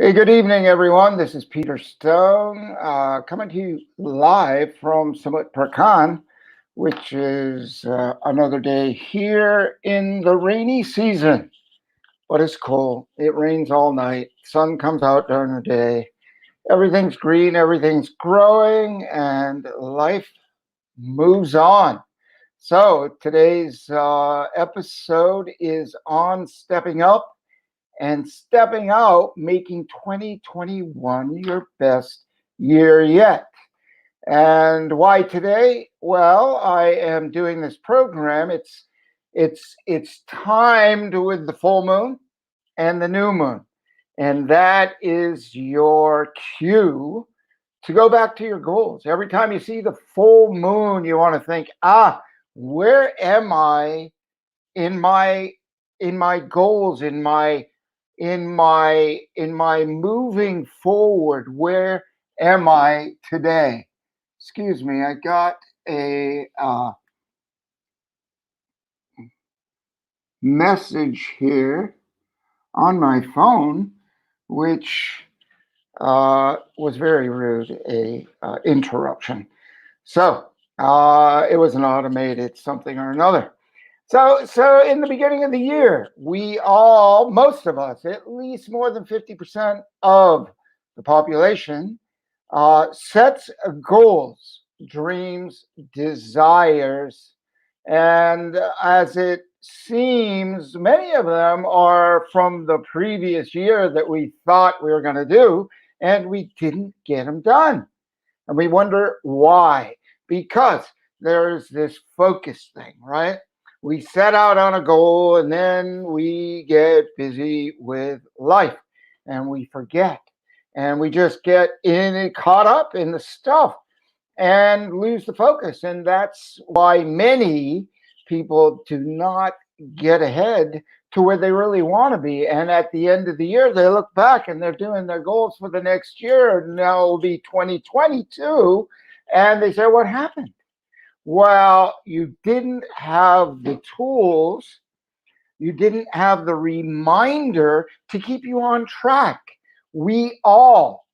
Hey, good evening, everyone. This is Peter Stone, coming to you live from Summit Pecan, which is another day here in the rainy season. But it's cool. It rains all night. Sun comes out during the day. Everything's green, everything's growing, and life moves on. So today's episode is on stepping up and stepping out, making 2021 your best year yet. And why today? Well, I am doing this program. It's timed with the full moon and the new moon. And that is your cue to go back to your goals. Every time you see the full moon, you want to think, where am I in my goals, in my moving forward? Where am I today? Excuse me, I got a message here on my phone, which was very rude, a interruption. So it was an automated something or another. So in the beginning of the year, most of us, at least more than 50% of the population, sets goals, dreams, desires, and as it seems, many of them are from the previous year that we thought we were going to do, and we didn't get them done. And we wonder why. Because there's this focus thing, right? We set out on a goal and then we get busy with life and we forget. And we just get caught up in the stuff and lose the focus. And that's why many people do not get ahead to where they really want to be. And at the end of the year, they look back and they're doing their goals for the next year. Now it'll be 2022. And they say, what happened? Well, you didn't have the tools. You didn't have the reminder to keep you on track.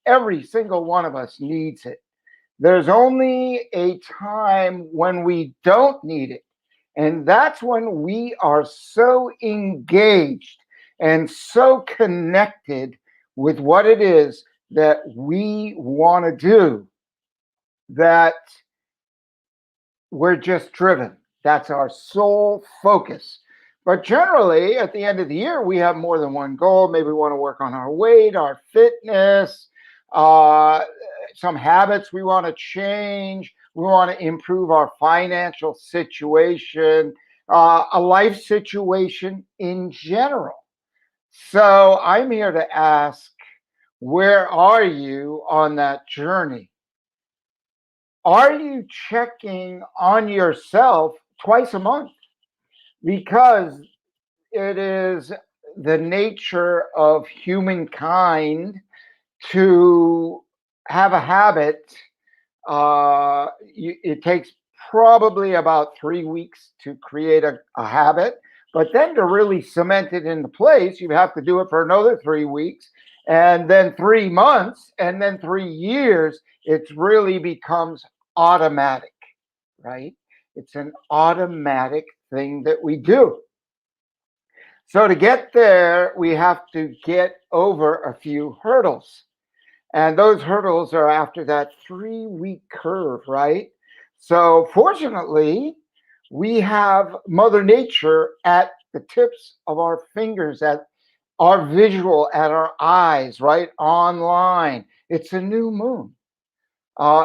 Every single one of us needs it. There's only a time when we don't need it. And that's when we are so engaged and so connected with what it is that we want to do that we're just driven. That's our sole focus. But generally, at the end of the year, we have more than one goal. Maybe we want to work on our weight, our fitness, some habits we want to change. We want to improve our financial situation, a life situation in general. So I'm here to ask, where are you on that journey? Are you checking on yourself twice a month? Because it is the nature of humankind to have a habit. It takes probably about 3 weeks to create a habit, but then to really cement it into place, you have to do it for another 3 weeks, and then 3 months, and then 3 years. It really becomes automatic, right? It's an automatic thing that we do. So to get there, we have to get over a few hurdles. And those hurdles are after that 3-week curve, right? So fortunately, we have Mother Nature at the tips of our fingers, at our visual, at our eyes, right? Online. It's a new moon.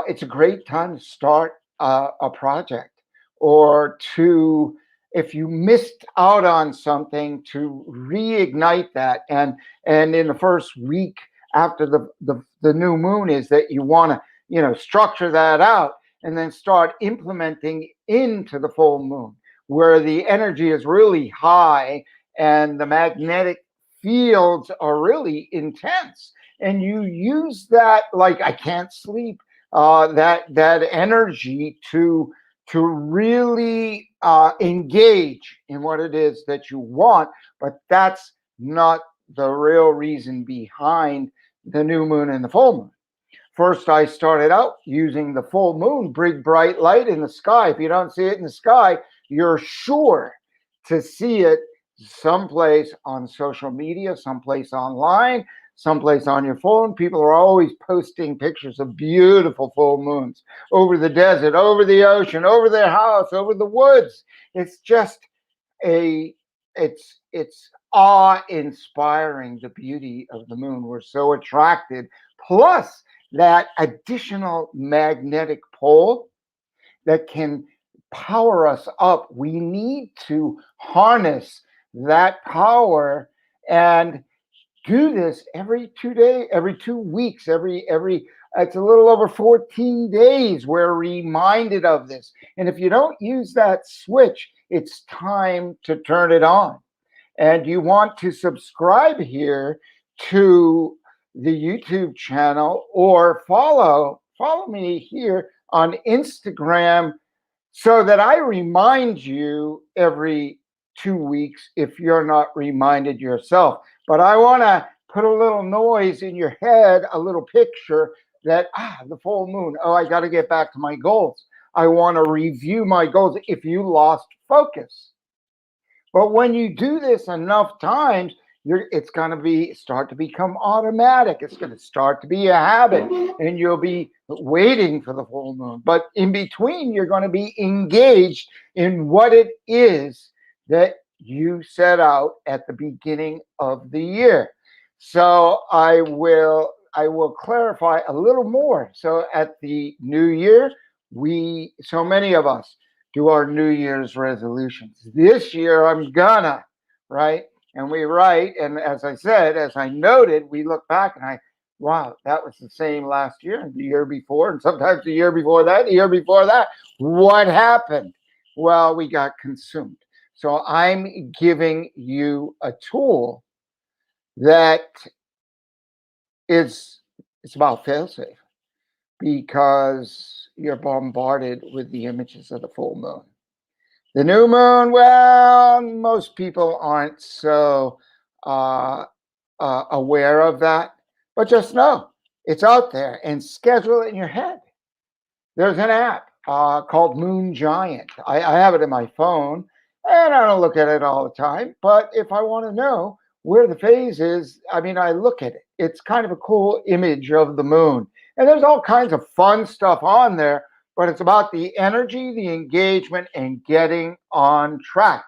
It's a great time to start a project, or to, if you missed out on something, to reignite that. And in the first week after the new moon is that you want to structure that out and then start implementing into the full moon, where the energy is really high and the magnetic fields are really intense, and you use that, like, I can't sleep, that energy to really engage in what it is that you want. But that's not the real reason behind the new moon and the full moon. First, I started out using the full moon, big bright light in the sky. If you don't see it in the sky, you're sure to see it someplace on social media, someplace online, someplace on your phone. People are always posting pictures of beautiful full moons over the desert, over the ocean, over their house, over the woods. It's just a it's awe-inspiring, the beauty of the moon. We're so attracted. Plus that additional magnetic pole that can power us up. We need to harness that power and do this every 2 days, every 2 weeks, every it's a little over 14 days. We're reminded of this. And if you don't use that switch, it's time to turn it on. And you want to subscribe here to the YouTube channel or follow me here on Instagram so that I remind you every 2 weeks if you're not reminded yourself. But I want to put a little noise in your head, a little picture that, the full moon. Oh, I got to get back to my goals. I want to review my goals if you lost focus. But when you do this enough times, it's going to start to become automatic. It's going to start to be a habit, and you'll be waiting for the full moon. But in between, you're going to be engaged in what it is that you set out at the beginning of the year. So I will clarify a little more. So at the new year, so many of us do our New Year's resolutions. This year, I'm gonna, right? And we write, and as I noted, we look back and wow, that was the same last year and the year before, and sometimes the year before that, the year before that. What happened? Well, we got consumed. So I'm giving you a tool that it's about failsafe, because you're bombarded with the images of the full moon. The new moon, well, most people aren't so aware of that, but just know it's out there and schedule it in your head. There's an app called Moon Giant. I have it in my phone, and I don't look at it all the time, but if I want to know where the phase is, I look at it. It's kind of a cool image of the moon. And there's all kinds of fun stuff on there, but it's about the energy, the engagement, and getting on track.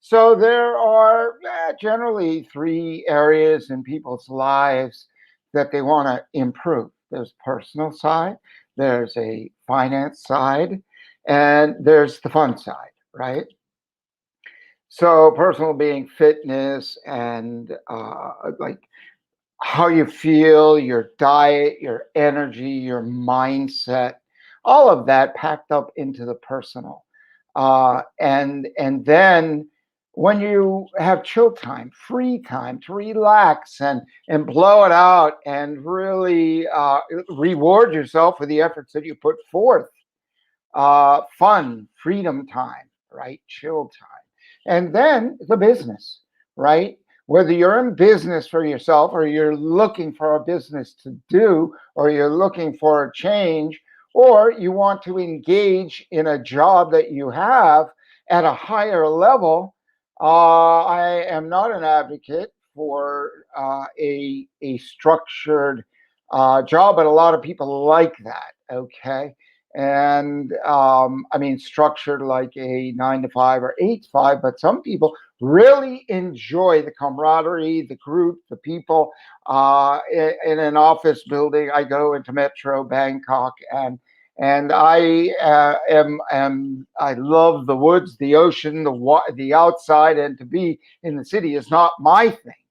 So there are generally 3 areas in people's lives that they want to improve. There's personal side, there's a finance side, and there's the fun side, right? So personal being fitness and like how you feel, your diet, your energy, your mindset, all of that packed up into the personal. And then when you have chill time, free time to relax and blow it out and really reward yourself for the efforts that you put forth. Fun, freedom time, right? Chill time. And then the business, right? Whether you're in business for yourself or you're looking for a business to do, or you're looking for a change, or you want to engage in a job that you have at a higher level, I am not an advocate for a structured job, but a lot of people like that, okay? And structured like a 9 to 5 or 8 to 5, but some people really enjoy the camaraderie, the group, the people. In an office building, I go into Metro Bangkok, and I I love the woods, the ocean, the outside, and to be in the city is not my thing.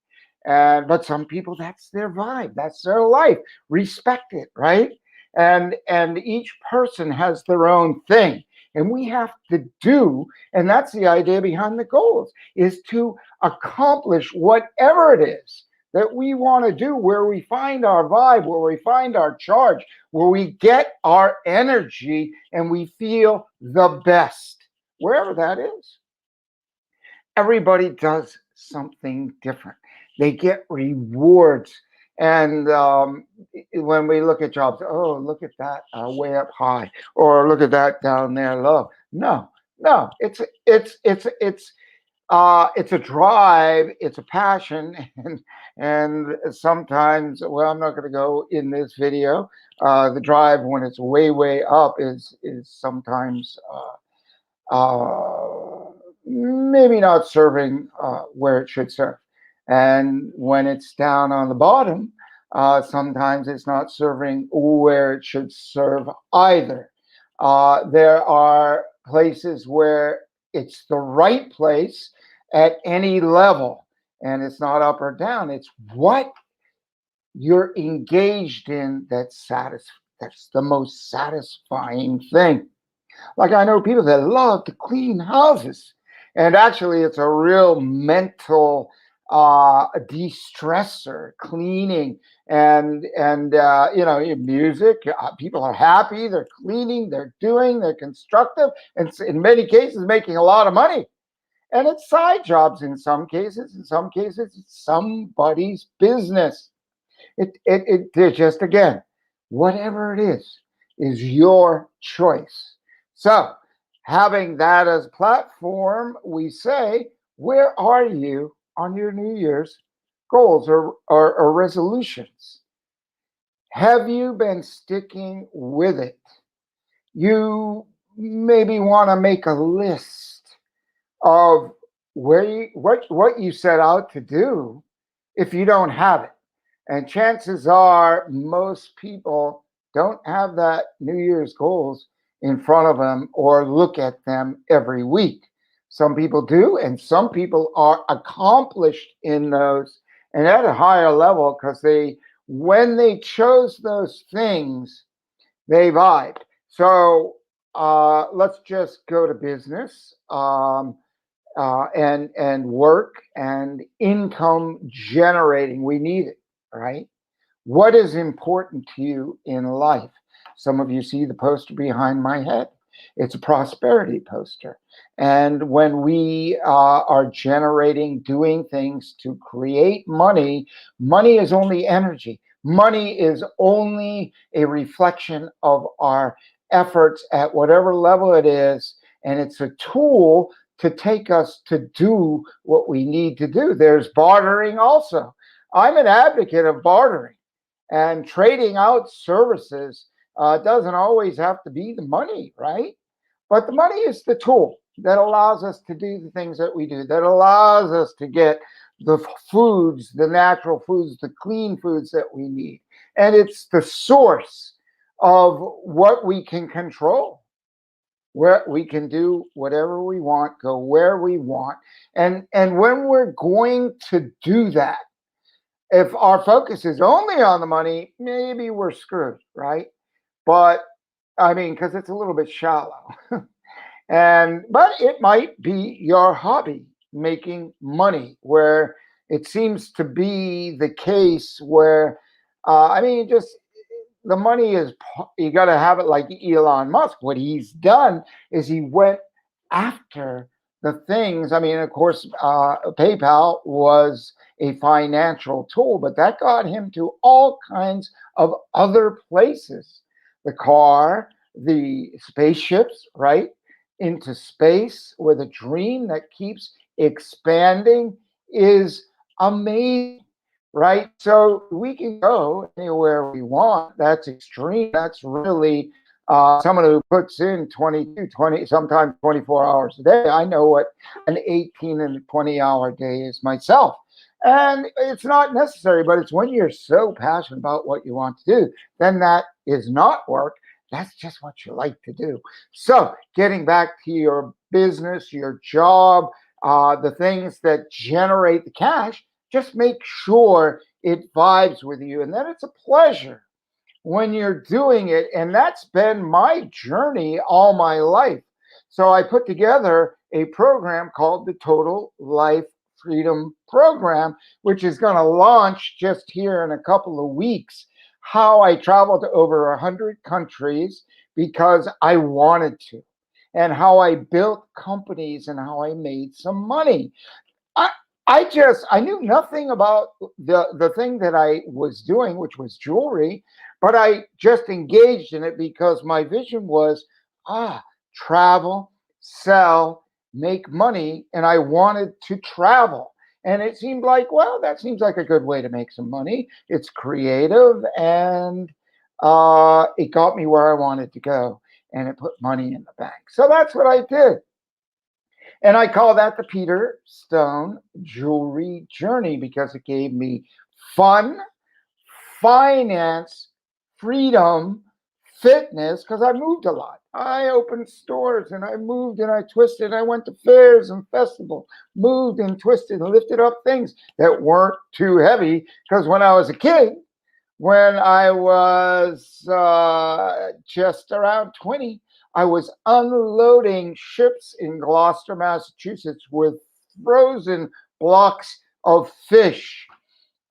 But some people, that's their vibe, that's their life. Respect it, right? And each person has their own thing, and we have to do, and that's the idea behind the goals, is to accomplish whatever it is that we want to do, where we find our vibe, where we find our charge, where we get our energy and we feel the best, wherever that is. Everybody does something different. They get rewards And when we look at jobs, oh, look at that way up high, or look at that down there low. No, no, it's a drive, it's a passion, and sometimes, well, I'm not going to go in this video. The drive when it's way up is sometimes maybe not serving where it should serve, and when it's down on the bottom, sometimes it's not serving where it should serve either. There are places where it's the right place at any level, and it's not up or down. It's what you're engaged in that's the most satisfying thing. Like, I know people that love to clean houses, and actually, it's a real mental de-stressor, cleaning, and music. People are happy. They're cleaning. They're doing. They're constructive, and in many cases, making a lot of money. And it's side jobs in some cases. In some cases, it's somebody's business. It just, again, whatever it is your choice. So, having that as a platform, we say, where are you on your New Year's goals or resolutions? Have you been sticking with it? You maybe want to make a list of what you set out to do if you don't have it. And chances are most people don't have that New Year's goals in front of them or look at them every week. Some people do, and some people are accomplished in those and at a higher level because when they chose those things, they vibed. So let's just go to business. And work and income generating. We need it, right? What is important to you in life? Some of you see the poster behind my head. It's a prosperity poster. And when we are generating, doing things to create money, money is only energy. Money is only a reflection of our efforts at whatever level it is. And it's a tool to take us to do what we need to do. There's bartering also. I'm an advocate of bartering, and trading out services doesn't always have to be the money, right? But the money is the tool that allows us to do the things that we do, that allows us to get the foods, the natural foods, the clean foods that we need. And it's the source of what we can control, where we can do whatever we want, go where we want. And when we're going to do that, if our focus is only on the money, maybe we're screwed, right? But I mean, because it's a little bit shallow. But it might be your hobby, making money, where it seems to be the case where just the money is, you got to have it. Like Elon Musk, what he's done is he went after the things. I mean, of course, PayPal was a financial tool, but that got him to all kinds of other places: the car, the spaceships, right? Into space, where the dream that keeps expanding is amazing, right? So we can go anywhere we want. That's extreme. That's really someone who puts in 22, 20, sometimes 24 hours a day. I know what an 18 and 20-hour day is myself. And it's not necessary, but it's when you're so passionate about what you want to do, then that is not work. That's just what you like to do. So getting back to your business, your job, the things that generate the cash, just make sure it vibes with you and that it's a pleasure when you're doing it. And that's been my journey all my life. So I put together a program called the Total Life Freedom Program, which is going to launch just here in a couple of weeks. How I traveled to over 100 countries because I wanted to, and how I built companies and how I made some money. I knew nothing about the thing that I was doing, which was jewelry, but I just engaged in it because my vision was travel, sell, make money, and I wanted to travel. And it seemed like, well, that seems like a good way to make some money. It's creative, and it got me where I wanted to go, and it put money in the bank. So that's what I did. And I call that the Peter Stone Jewelry Journey because it gave me fun, finance, freedom, fitness, because I moved a lot. I opened stores and I moved and I twisted. I went to fairs and festivals, moved and twisted and lifted up things that weren't too heavy. Because when I was a kid, when I was just around 20, I was unloading ships in Gloucester, Massachusetts with frozen blocks of fish.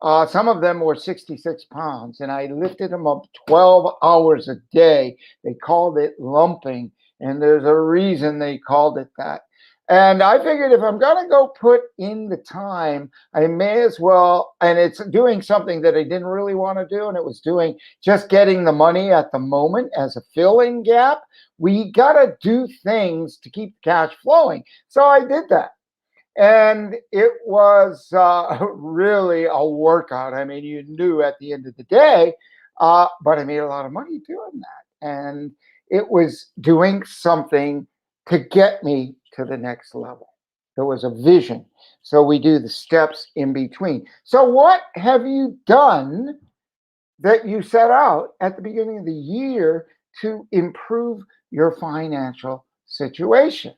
Some of them were 66 pounds, and I lifted them up 12 hours a day. They called it lumping, and there's a reason they called it that. And I figured if I'm going to go put in the time, I may as well. And it's doing something that I didn't really want to do, and it was doing just getting the money at the moment as a fill-in gap. We got to do things to keep the cash flowing. So I did that. And it was really a workout. I mean, you knew at the end of the day, but I made a lot of money doing that. And it was doing something to get me to the next level. There was a vision. So we do the steps in between. So, what have you done that you set out at the beginning of the year to improve your financial situation?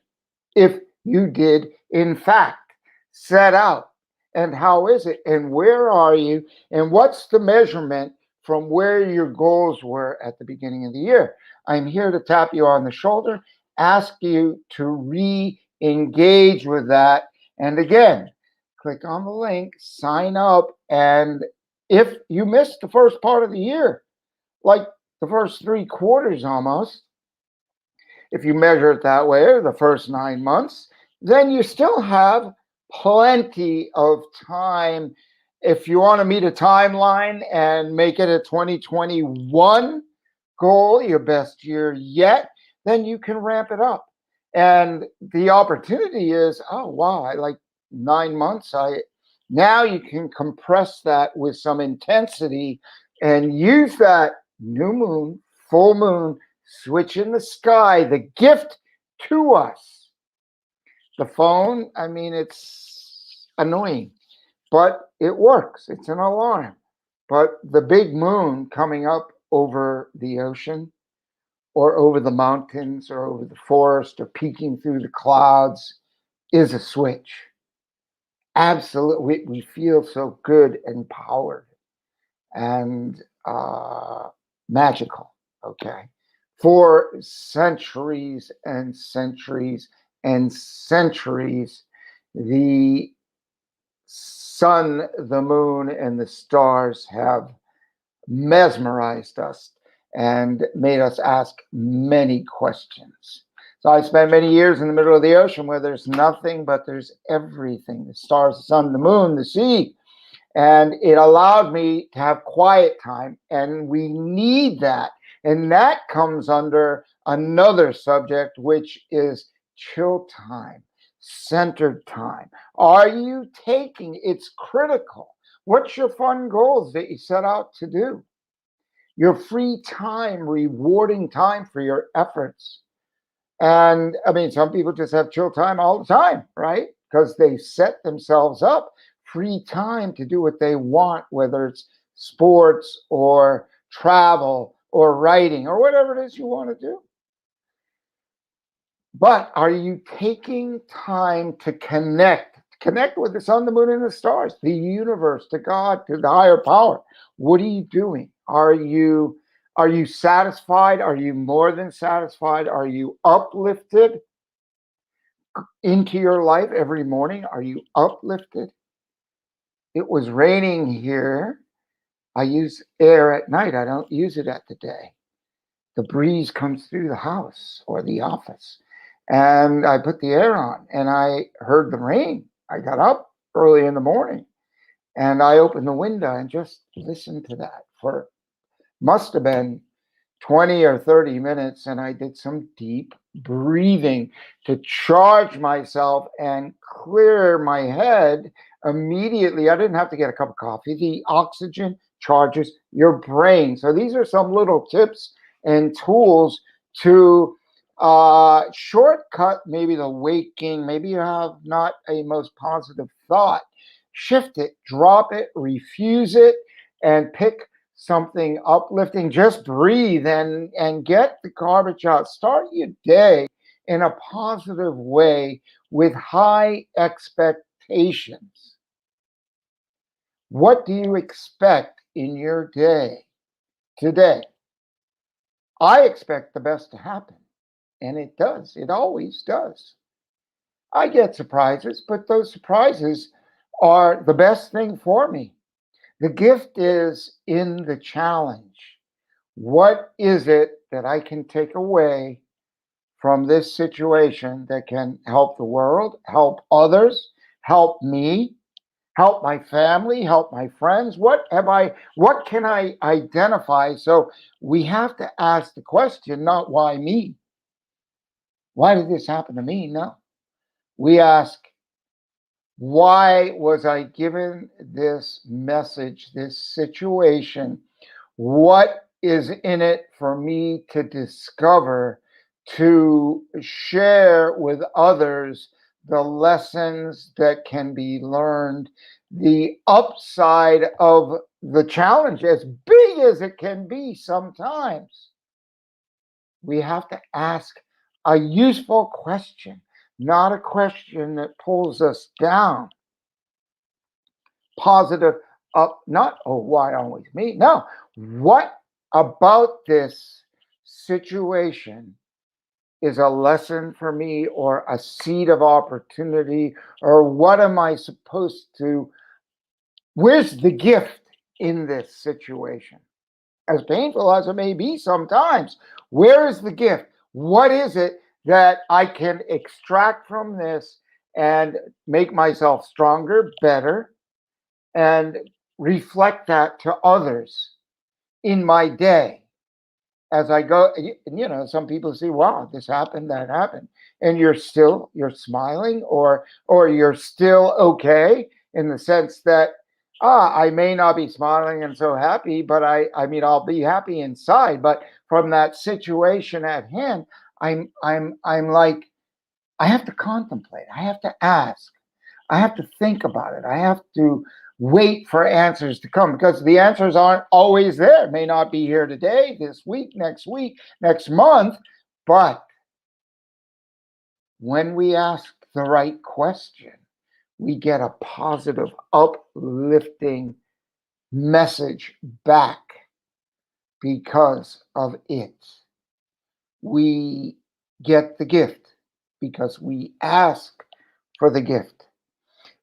If you did, in fact, set out. And how is it? And where are you? And what's the measurement from where your goals were at the beginning of the year? I'm here to tap you on the shoulder, ask you to re engage with that. And again, click on the link, sign up. And if you missed the first part of the year, like the first 3 quarters almost, if you measure it that way, or the first 9 months, then you still have plenty of time. If you want to meet a timeline and make it a 2021 goal, your best year yet, then you can ramp it up. And the opportunity is, oh wow, I like 9 months. Now you can compress that with some intensity and use that new moon, full moon, switch in the sky, the gift to us. The phone, I mean, it's annoying, but it works. It's an alarm. But the big moon coming up over the ocean or over the mountains or over the forest or peeking through the clouds is a switch. Absolutely. We feel so good and empowered and magical. Okay. For centuries and centuries and centuries, the sun, the moon, and the stars have mesmerized us and made us ask many questions. So I spent many years in the middle of the ocean where there's nothing, but there's everything: the stars, the sun, the moon, the sea. And it allowed me to have quiet time. And we need that. And that comes under another subject, which is chill time, centered time. Are you taking it's critical? What's your fun goals that you set out to do? Your free time, rewarding time for your efforts. And I mean, some people just have chill time all the time, right? Because they set themselves up free time to do what they want, whether it's sports or travel or writing or whatever it is you want to do. But are you taking time to connect with the sun, the moon, and the stars, the universe, to God, to the higher power? What are you doing? Are you satisfied? Are you more than satisfied? Are you uplifted into your life every morning? Are you uplifted? It was raining here. I use air at night. I don't use it at the day. The breeze comes through the house or the office. And I put the air on and I heard the rain. I got up early in the morning. And I opened the window and just listened to that for must have been 20 or 30 minutes. And I did some deep breathing to charge myself and clear my head immediately. I didn't have to get a cup of coffee. The oxygen charges your brain. So these are some little tips and tools to shortcut maybe the waking. Maybe you have not a most positive thought. Shift it, drop it, refuse it, and pick something uplifting. Just breathe and get the garbage out. Start your day in a positive way with high expectations. What do you expect in your day today? I expect the best to happen, and it does. It always does. I get surprises, but those surprises are the best thing for me. The gift is in the challenge. What is it that I can take away from this situation that can help the world, help others, help me, help my family, help my friends? What can I identify? So we have to ask the question, not why me? Why did this happen to me? No. We ask, why was I given this message, this situation? What is in it for me to discover, to share with others the lessons that can be learned, the upside of the challenge, as big as it can be sometimes? We have to ask a useful question, not a question that pulls us down. Positive up, not, oh, why always me? No, what about this situation is a lesson for me or a seed of opportunity? Or what am I supposed to, where's the gift in this situation? As painful as it may be sometimes, where is the gift? What is it that I can extract from this and make myself stronger, better, and reflect that to others in my day as I go? Some people say, wow, this happened, that happened, and you're smiling, or you're still okay, in the sense that, I may not be smiling and so happy, but I mean, I'll be happy inside. But from that situation at hand, I'm like, I have to contemplate, I have to ask, I have to think about it. I have to wait for answers to come, because the answers aren't always there. It may not be here today, this week, next month. But when we ask the right question, we get a positive, uplifting message back because of it. We get the gift because we ask for the gift.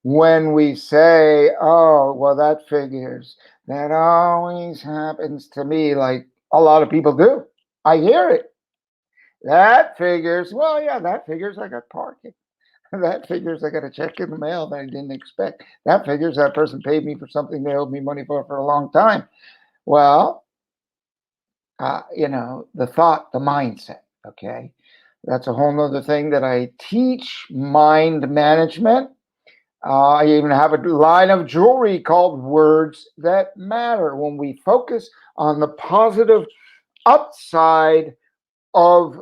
When we say, oh, well, that figures, that always happens to me, like a lot of people do. I hear it. That figures, well, yeah, that figures I got parking. That figures I got a check in the mail that I didn't expect. That figures that person paid me for something they owed me money for a long time. Well, the thought, the mindset, okay? That's a whole nother thing that I teach, mind management. I even have a line of jewelry called Words That Matter. When we focus on the positive upside of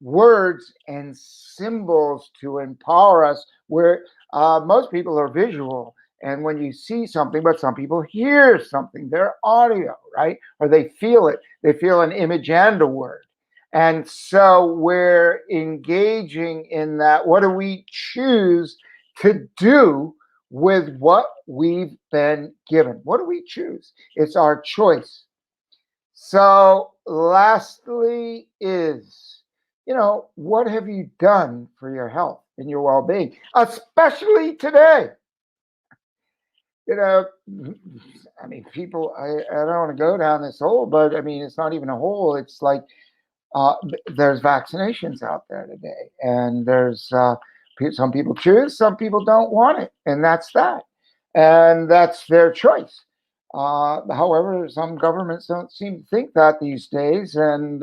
words and symbols to empower us, where most people are visual. And when you see something, but some people hear something, they're audio, right? Or they feel it. They feel an image and a word. And so we're engaging in that. What do we choose to do with what we've been given? What do we choose? It's our choice. So lastly is, what have you done for your health and your well-being, especially today? I mean, people, I don't want to go down this hole, but I mean, it's not even a hole. It's like, there's vaccinations out there today, and there's Some people choose, some people don't want it, and that's that. And that's their choice. However, some governments don't seem to think that these days, and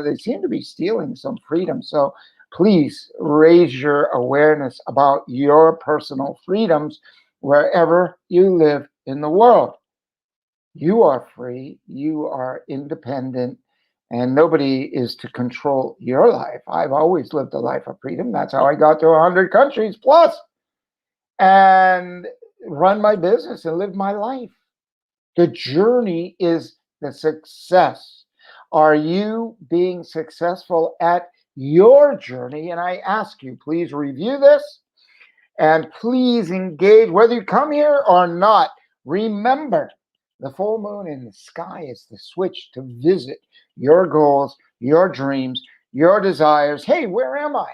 they seem to be stealing some freedom. So please raise your awareness about your personal freedoms wherever you live in the world. You are free, you are independent, and nobody is to control your life. I've always lived a life of freedom. That's how I got to 100 countries plus and run my business and live my life. The journey is the success. Are you being successful at your journey? And I ask you, please review this and please engage, whether you come here or not. Remember, the full moon in the sky is the switch to visit your goals, your dreams, your desires. Hey, where am I?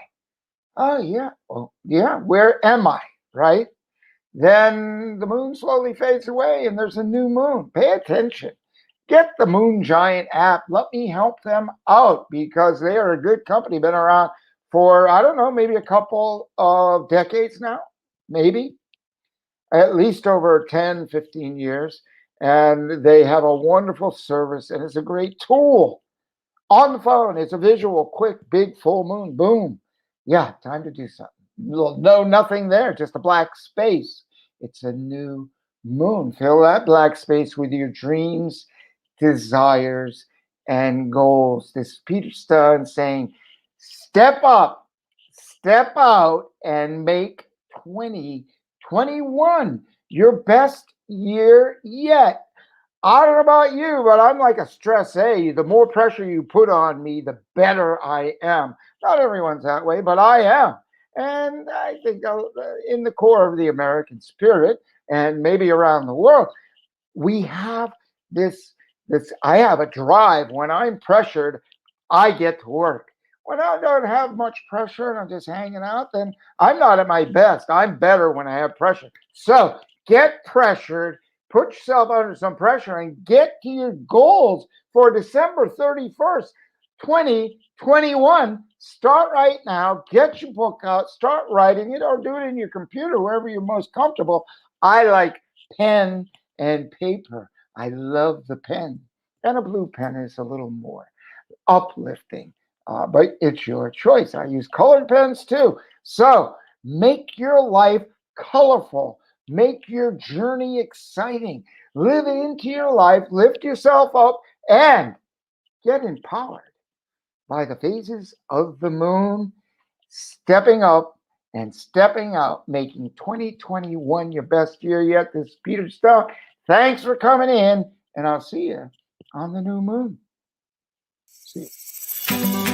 Oh, yeah. Well, yeah, where am I? Right? Then the moon slowly fades away and there's a new moon. Pay attention. Get the Moon Giant app. Let me help them out because they are a good company. Been around for, I don't know, maybe a couple of decades now, maybe at least over 10, 15 years. And they have a wonderful service and it's a great tool on the phone. It's a visual, quick, big full moon. Boom. Yeah, time to do something. No, nothing there, just a black space. It's a new moon. Fill that black space with your dreams, desires, and goals. This is Peter Stone saying, step up, step out, and make 2021 your best year yet. I don't know about you, but I'm like a stress A. The more pressure you put on me, the better I am. Not everyone's that way, but I am. And I think in the core of the American spirit and maybe around the world, we have this I have a drive. When I'm pressured, I get to work. When I don't have much pressure and I'm just hanging out, then I'm not at my best. I'm better when I have pressure. So get pressured, put yourself under some pressure, and get to your goals for December 31st, 2021. Start right now. Get your book out, start writing it, or do it in your computer, wherever you're most comfortable. I like pen and paper. I love the pen. And a blue pen is a little more uplifting, but it's your choice. I use colored pens too. So make your life colorful, make your journey exciting, live into your life, lift yourself up, and get empowered by the phases of the moon, stepping up and stepping out, making 2021 your best year yet. This is Peter Stone. Thanks for coming in, and I'll see you on the new moon. See you.